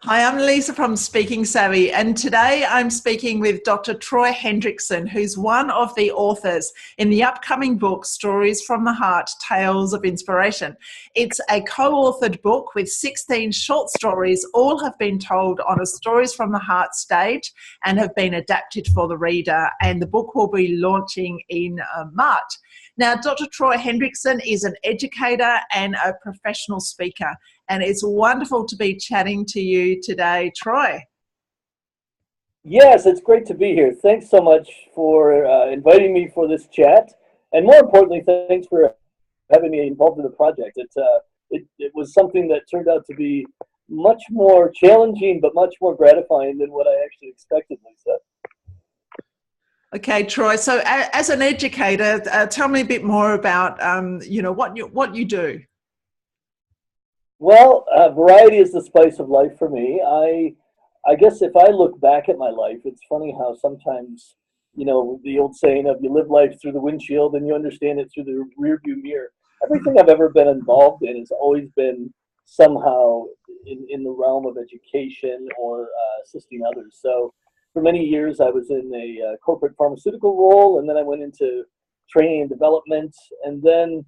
Hi, I'm Lisa from Speaking Savvy, and today I'm speaking with Dr. Troy Hendrickson, who's one of the authors in the upcoming book, Stories from the Heart, Tales of Inspiration. It's a co-authored book with 16 short stories. All have been told on a Stories from the Heart stage and have been adapted for the reader, and the book will be launching in March. Now, Dr. Troy Hendrickson is an educator and a professional speaker, and it's wonderful to be chatting to you today, Troy. Yes, it's great to be here. Thanks so much for inviting me for this chat, and more importantly, thanks for having me involved in the project. It was something that turned out to be much more challenging, but much more gratifying than what I actually expected, Lisa. Okay, Troy. So, as an educator, tell me a bit more about what you do. Well, variety is the spice of life for me. I guess if I look back at my life, it's funny how sometimes, the old saying of you live life through the windshield and you understand it through the rearview mirror. Everything I've ever been involved in has always been somehow in the realm of education or assisting others. So for many years, I was in a corporate pharmaceutical role, and then I went into training and development, and then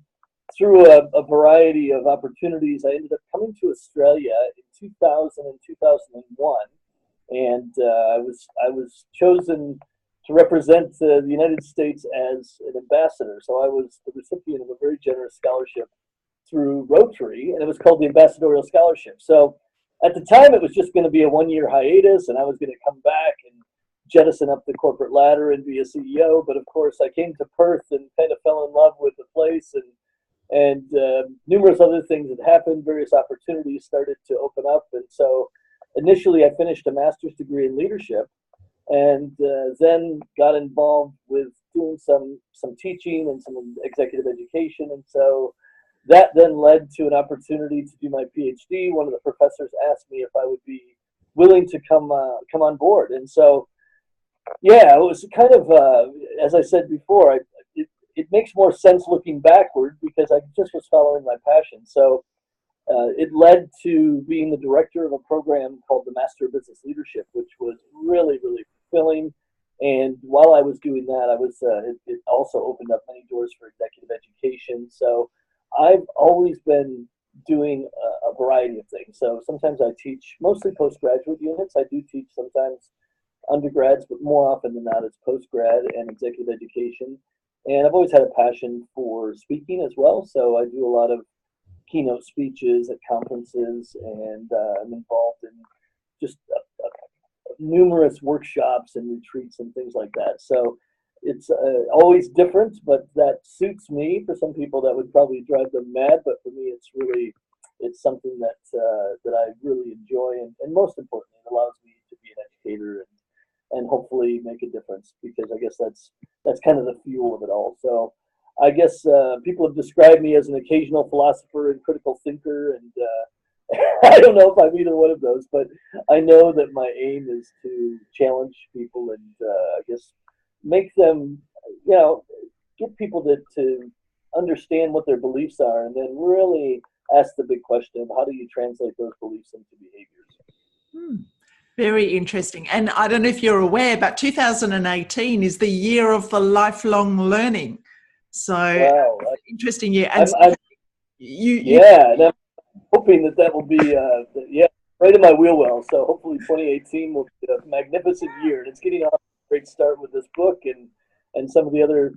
through a variety of opportunities, I ended up coming to Australia in 2000 and 2001, and I was chosen to represent the United States as an ambassador. So I was the recipient of a very generous scholarship through Rotary, and it was called the Ambassadorial Scholarship. So at the time, it was just going to be a one-year hiatus, and I was going to come back and jettison up the corporate ladder and be a CEO. But of course, I came to Perth and kind of fell in love with the place, and numerous other things had happened. Various opportunities started to open up, and so initially I finished a master's degree in leadership, and then got involved with doing some teaching and some executive education, and so that then led to an opportunity to do my PhD. One of the professors asked me if I would be willing to come on board, and so yeah, it was kind of as I said before, it makes more sense looking backward because I just was following my passion. So it led to being the director of a program called the Master of Business Leadership, which was really, really fulfilling. And while I was doing that, it also opened up many doors for executive education. So I've always been doing a variety of things. So sometimes I teach mostly postgraduate units. I do teach sometimes undergrads, but more often than not, it's postgrad and executive education. And I've always had a passion for speaking as well. So I do a lot of keynote speeches at conferences, and I'm involved in just numerous workshops and retreats and things like that. So it's always different, but that suits me. For some people, that would probably drive them mad, but for me, it's something that I really enjoy, and most importantly, it allows me to be an educator and hopefully make a difference, because I guess that's kind of the fuel of it all. So I guess people have described me as an occasional philosopher and critical thinker, and I don't know if I'm either one of those, but I know that my aim is to challenge people and I guess make them, get people to understand what their beliefs are, and then really ask the big question of how do you translate those beliefs into behaviors. Very interesting. And I don't know if you're aware, but 2018 is the year of the lifelong learning. So Wow, interesting year. And I'm, so I'm you yeah, and I'm hoping that will be right in my wheel well. So hopefully 2018 will be a magnificent year, and it's getting off a great start with this book and some of the other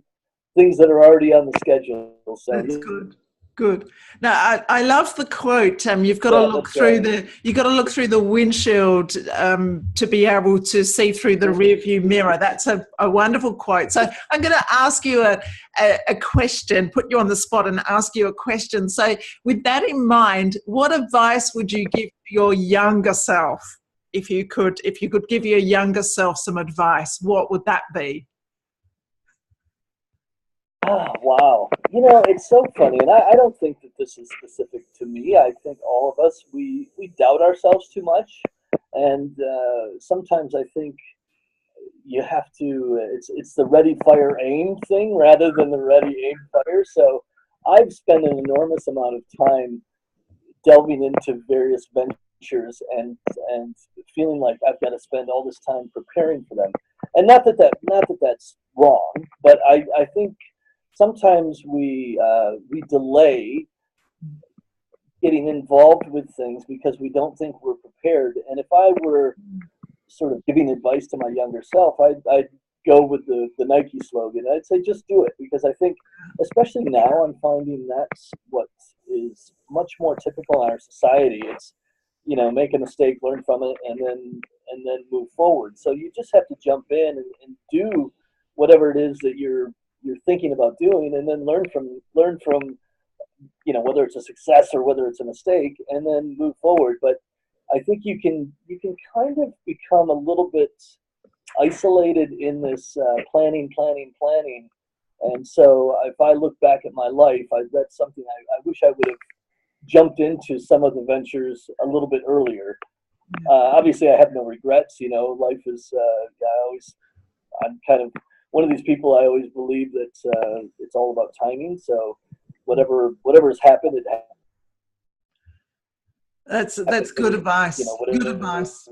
things that are already on the schedule. So That's good. Good. Now, I love the quote. You've got to yeah, look that's through the windshield to be able to see through the rear view mirror. That's a wonderful quote. So I'm going to ask you a question, put you on the spot and ask you a question. So with that in mind, what advice would you give your younger self? If you could give your younger self some advice, what would that be? Oh, wow. It's so funny, and I don't think that this is specific to me. I think all of us, we doubt ourselves too much, and sometimes I think you have to, it's the ready, fire, aim thing rather than the ready, aim, fire. So I've spent an enormous amount of time delving into various ventures and feeling like I've got to spend all this time preparing for them. And not that that's wrong, but I think sometimes we delay getting involved with things because we don't think we're prepared. And if I were sort of giving advice to my younger self, I'd go with the Nike slogan. I'd say just do it, because I think, especially now, I'm finding that's what is much more typical in our society. It's, make a mistake, learn from it, and then move forward. So you just have to jump in and do whatever it is that you're thinking about doing, and then learn from whether it's a success or whether it's a mistake, and then move forward. But I think you can kind of become a little bit isolated in this planning. And so if I look back at my life, that's something I wish I would have jumped into some of the ventures a little bit earlier. Obviously, I have no regrets. Life is, I'm kind of one of these people. I always believe that it's all about timing. So whatever has happened, it happened. That's good advice. Good advice.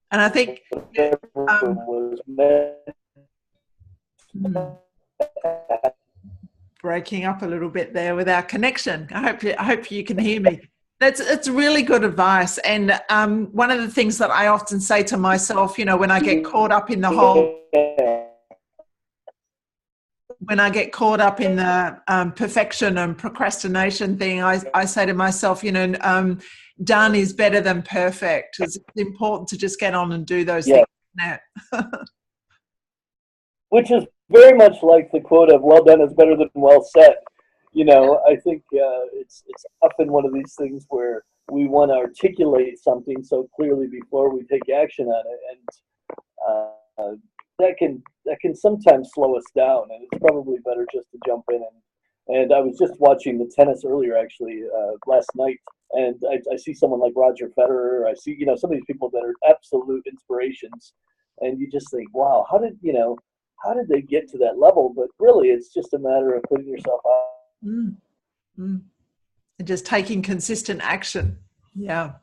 And I think was meant breaking up a little bit there with our connection. I hope you can hear me. It's really good advice. And one of the things that I often say to myself, when I get caught up in the perfection and procrastination thing, I say to myself, done is better than perfect. It's important to just get on and do those things now. Which is very much like the quote of "well done is better than well said." I think it's often one of these things where we want to articulate something so clearly before we take action on it, and that can sometimes slow us down. And it's probably better just to jump in. And I was just watching the tennis earlier, actually, last night, and I see someone like Roger Federer. I see some of these people that are absolute inspirations, and you just think, wow, how did they get to that level? But really, it's just a matter of putting yourself out and just taking consistent action. Yeah,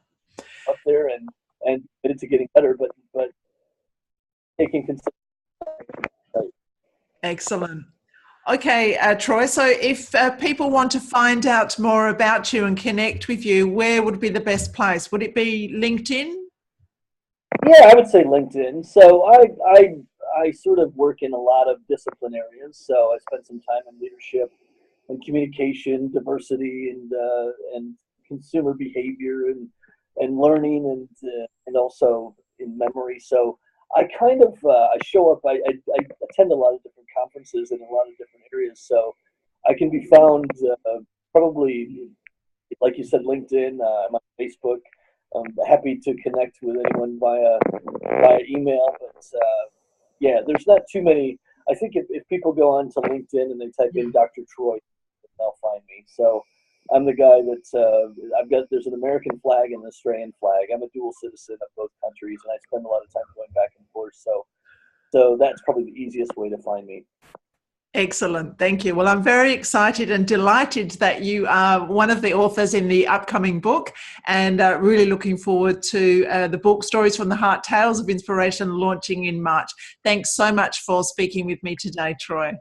up there and committed to getting better, but taking consistent. Right. Excellent. Okay, Troy, so if people want to find out more about you and connect with you, where would be the best place? Would it be LinkedIn? Yeah, I would say LinkedIn. So I sort of work in a lot of discipline areas. So I spend some time in leadership and communication, diversity, and consumer behavior and learning and also in memory. So I kind of I show up. I attend a lot of different conferences in a lot of different areas. So I can be found probably, like you said, LinkedIn. I'm on Facebook. I'm happy to connect with anyone via email. But yeah, there's not too many. I think if people go on to LinkedIn and they type in Dr. Troy, they'll find me. So I'm the guy that there's an American flag and an Australian flag. I'm a dual citizen of both countries, and I spend a lot of time going back and forth. So that's probably the easiest way to find me. Excellent. Thank you. Well, I'm very excited and delighted that you are one of the authors in the upcoming book, and really looking forward to the book Stories from the Heart, Tales of Inspiration, launching in March. Thanks so much for speaking with me today, Troy.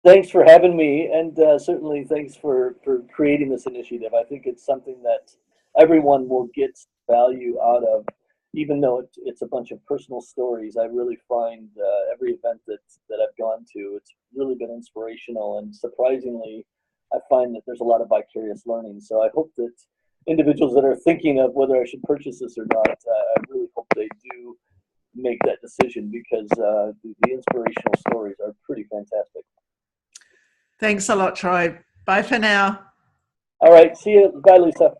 Thanks for having me, and certainly thanks for creating this initiative. I think it's something that everyone will get value out of, even though it's a bunch of personal stories. I really find every event that I've gone to, it's really been inspirational, and surprisingly, I find that there's a lot of vicarious learning. So I hope that individuals that are thinking of whether I should purchase this or not, I really hope they do make that decision, because the inspirational stories are pretty fantastic. Thanks a lot, Troy. Bye for now. All right. See you. Bye, Lisa.